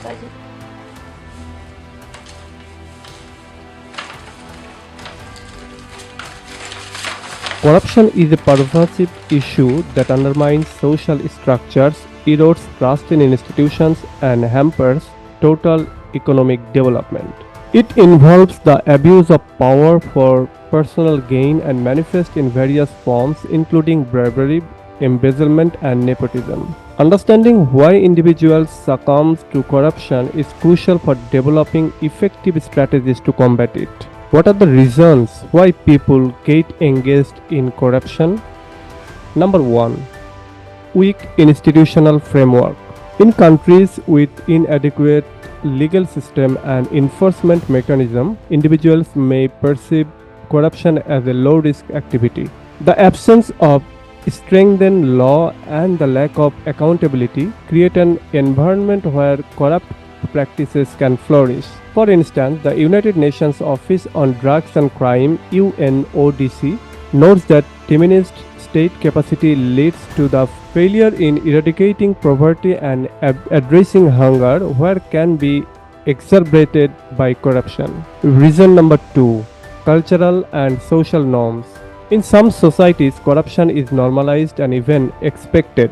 কাজে। Corruption is a pervasive issue that undermines social structures, erodes trust in institutions, and hampers total economic development. It involves the abuse of power for personal gain and manifests in various forms, including bribery, embezzlement, and nepotism. Understanding why individuals succumb to corruption is crucial for developing effective strategies to combat it. What are the reasons why people get engaged in corruption? Number 1. Weak institutional framework. In countries with inadequate legal system and enforcement mechanism, individuals may perceive corruption as a low-risk activity. The absence of strengthened law and the lack of accountability create an environment where corrupt practices can flourish. For instance, the United Nations Office on Drugs and Crime (UNODC) notes that diminished state capacity leads to the failure in eradicating poverty and addressing hunger, where can be exacerbated by corruption. Reason number 2. Cultural and social norms. In some societies, corruption is normalized and even expected.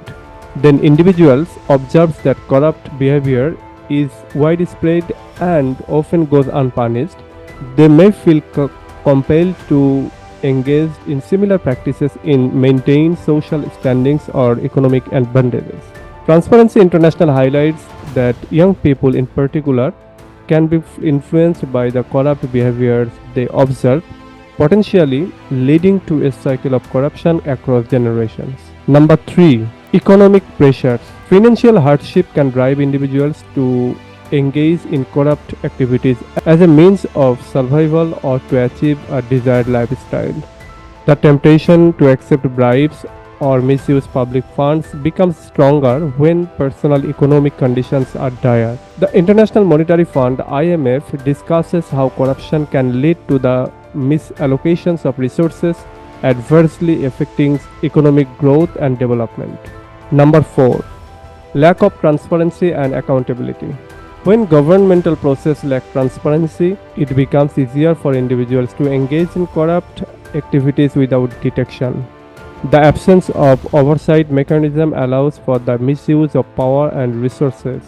Then individuals observe that corrupt behavior is widespread and often goes unpunished. They may feel compelled to engage in similar practices in maintain social standings or economic advantages. Transparency International highlights that young people in particular can be influenced by the corrupt behaviors they observe, potentially leading to a cycle of corruption across generations. Number 3. Economic pressures. Financial hardship can drive individuals to engage in corrupt activities as a means of survival or to achieve a desired lifestyle. The temptation to accept bribes or misuse public funds becomes stronger when personal economic conditions are dire. The International Monetary Fund (IMF) discusses how corruption can lead to the misallocations of resources, adversely affecting economic growth and development. Number 4. Lack of transparency and accountability. When governmental processes lack transparency, it becomes easier for individuals to engage in corrupt activities without detection. The absence of oversight mechanism allows for the misuse of power and resources.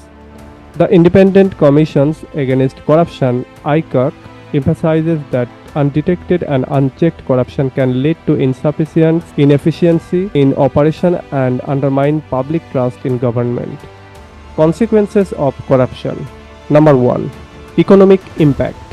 The Independent Commissions Against Corruption (ICAC) emphasizes that undetected and unchecked corruption can lead to insufficient inefficiency in operation and undermine public trust in government. Consequences of corruption. Number 1. Economic impact.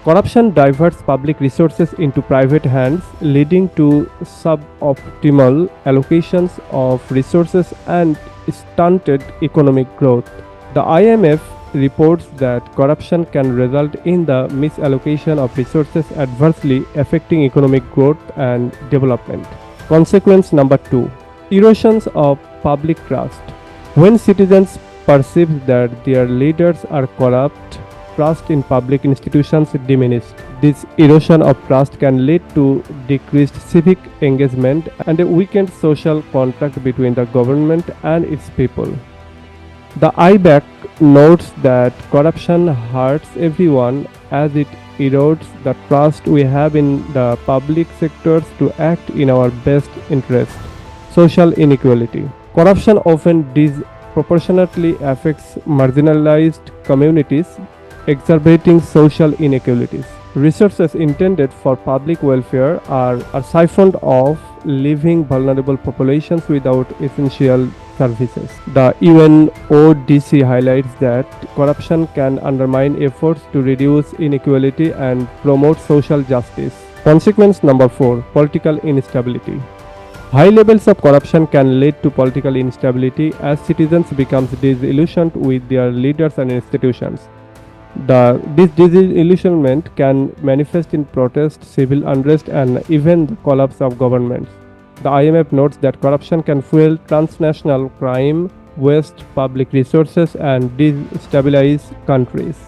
Corruption diverts public resources into private hands, leading to suboptimal allocations of resources and stunted economic growth. The IMF reports that corruption can result in the misallocation of resources, adversely affecting economic growth and development. Consequence number 2. Erosions of public trust. When citizens perceive that their leaders are corrupt, trust in public institutions diminishes. This erosion of trust can lead to decreased civic engagement and a weakened social contract between the government and its people. The IBAC notes that corruption hurts everyone as it erodes the trust we have in the public sectors to act in our best interest. Social inequality. Corruption often disproportionately affects marginalized communities, exacerbating social inequalities. Resources intended for public welfare are siphoned off, leaving vulnerable populations without essential services. The UNODC highlights that corruption can undermine efforts to reduce inequality and promote social justice. Consequence number 4. Political instability. High levels of corruption can lead to political instability as citizens become disillusioned with their leaders and institutions. This disillusionment can manifest in protest, civil unrest, and even the collapse of governments. The IMF notes that corruption can fuel transnational crime, waste public resources, and destabilize countries.